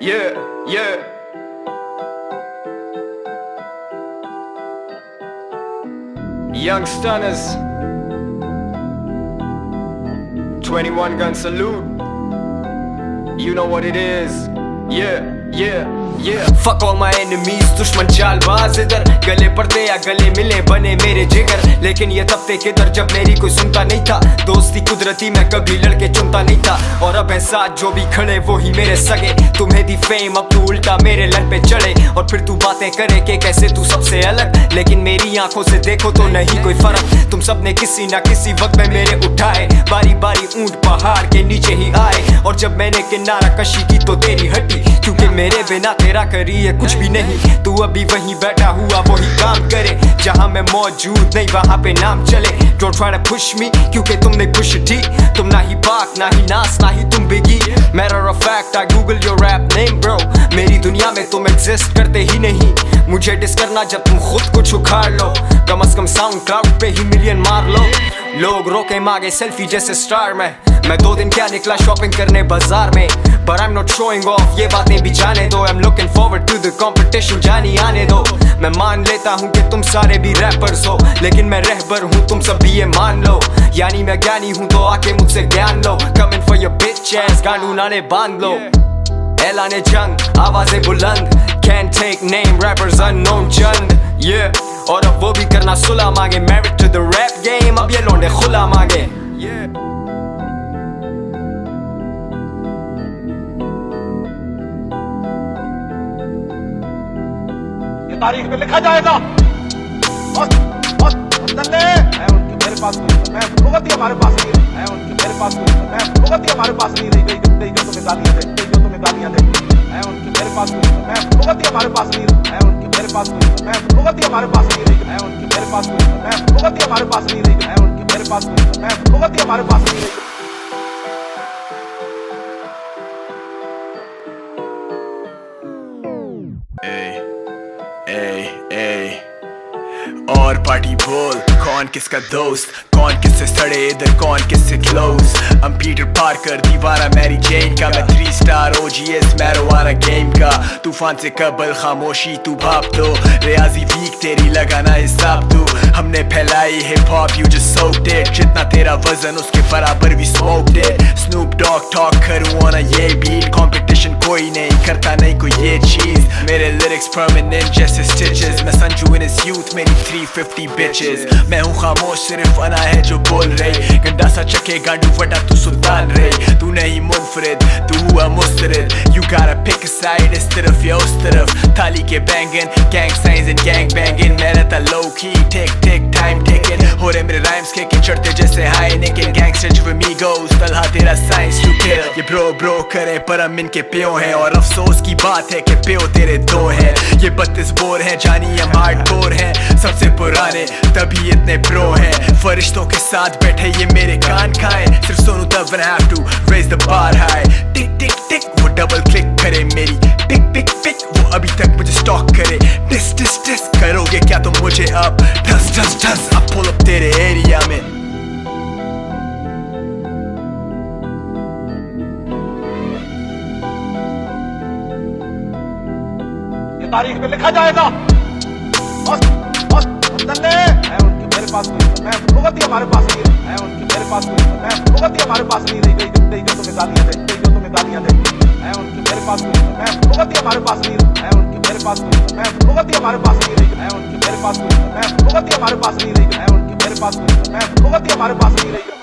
Yeah, yeah. Young Stunners, 21 gun salute. You know what it is. Yeah, yeah, yeah. Fuck all my enemies, दुश्मन चालबाज इधर गले पड़ते या गले मिले बने मेरे जिगर। लेकिन ये तब थे किधर जब मेरी कोई सुनता नहीं था। दोस्ती कुदरती मैं कभी लड़के चुनता नहीं था। और अब है साथ जो भी खड़े वो ही मेरे सगे। तुम्हें दी फेम अब तू उल्टा मेरे लन पे चढ़े। और फिर तू बातें करे कि कैसे तू सबसे अलग। लेकिन मेरी आंखों से देखो तो नहीं कोई फर्क। तुम सबने किसी ना किसी वक्त में मेरे उठाए। बारी बारी ऊंट पहाड़ के नीचे ही आए। और जब मैंने किनारा कशी की तो तेरी हटी। क्योंकि मेरे बिना तेरा करिए कुछ भी नहीं। तू अभी वहीं बैठा हुआ वही काम करे जहां मैं मौजूद नहीं वहां पे नाम चले। Don't try to push me क्योंकि तुमने कुछ थी। तुम ना ही पाक ना ही नास ना ही तुम बिगी। Matter of fact I google your rap name bro। मेरी दुनिया में तुम exist करते ही नहीं। मुझे डिस करना जब तुम खुद कुछ उखाड़ लो। कम से कम साउंड क्लाउड पे ही मिलियन मार लो। लोग रोके मांगे सेल्फी जैसे स्टार में। मैं 2 दिन क्या निकला शॉपिंग करने बाजार में। But I'm not showing off ये बातें भी जाने दो। I'm looking forward to the competition जानी आने दो। मैं मान लेता हूँ कि तुम सारे भी रैपर्स हो। लेकिन मैं रहबर हूँ तुम सब भी ये मान लो। यानी मैं ज्ञानी हूँ तो आके मुझसे ज्ञान लो। Coming for your bitch ass गांडू नाने बांध लो। ऐलाने जंग आवाजें बुलंद। Can't take name rappers unknown Chand. Yeah और अब वो भी करना सुला मांगे। Married to the rap game अब ये लौंडे खुला मांगे। Yeah तारीख में लिखा जाएगा। मस्त मस्त है उनके मेरे पास कोई मैं भुगती हमारे पास नहीं है उनके मेरे पास कोई मैं भुगती हमारे पास नहीं रही गई जो तुम्हें गालियां दे जो तुम्हें गालियां दे है उनके मेरे पास कोई मैं भुगती हमारे पास नहीं है उनके मेरे पास कोई मैं भुगती हमारे पास नहीं रही है उनके मेरे पास कोई मैं भुगती हमारे पास नहीं रही है उनके मेरे पास कोई मैं भुगती हमारे पास नहीं रही। और पार्टी बोल कौन किसका दोस्त कौन किससे सड़े इधर कौन किससे क्लोज। I'm पीटर पार्कर दीवाना मैरी जेन का। मैं 3 स्टार OGS मैरोवाना गेम का। तूफान से कबल खामोशी तू भाप दो। रियाजी वीक तेरी लगाना हिसाब तू। हमने फैलाई hip hop you just soaked it. जितना तेरा वजन उसके बराबर भी smoked it. Snoop Dogg talk करूँ ना ये बीट। कंपटीशन कोई नहीं करता नहीं कोई ये चीज। मेरे लिरिक्स परमानेंट जैसे स्टिचेस। मैं संजू इन इस यूथ मेरी 350 bitches। मैं हूँ खामोश सिर्फ अना है जो बोल रही। गंदा सा चके गांडू वटा तू सुल्तान रही। तू नहीं मुनफरिद तू हुआ मुस्तरिद। You gotta pick a side इस तरफ या उस तरफ। थाली के बैंगन gang signs and gang banging। मैं रहता low key tick tick time ticking। हो रहे मेरे rhymes के चढ़ते जैसे high nicking। Gangsters with amigos Talha तेरा science to kill। ये bro करे पर हम इनके प्यो हैं। और अफसोस की बात है कि प्यो तेरे 2 हैं। ये 32 बोर हैं जानी हम हार्डकोर हैं। सबसे पुराने तभी इतने प्रो हैं। फरिश्तों के साथ बैठे ये मेरे कान खाए। सिर्फ सोनू तब I have to raise the bar high। टिक टिक टिक वो डबल क्लिक करे मेरी। पिक पिक पिक वो अभी तक मुझे स्टॉक करे। डिस डिस डिस करोगे क्या तुम मुझे अब। ठस ठस ठस अब पुल अप तेरे एरिया में। ये तारीख में लिखा जाएगा। मस्त मस्त है उनके मेरे पास कोई मैं भुगती हमारे पास नहीं है उनके मेरे पास कोई मैं भुगती हमारे पास नहीं रही गई जो तुम्हें गालियां दे जो तुम्हें गालियां दे है उनके मेरे पास कोई मैं भुगती हमारे पास नहीं है उनके मेरे पास कोई मैं भुगती हमारे पास नहीं रही है उनके मेरे पास कोई मैं भुगती हमारे पास नहीं रही है उनके मेरे पास कोई मैं भुगती हमारे पास नहीं रही।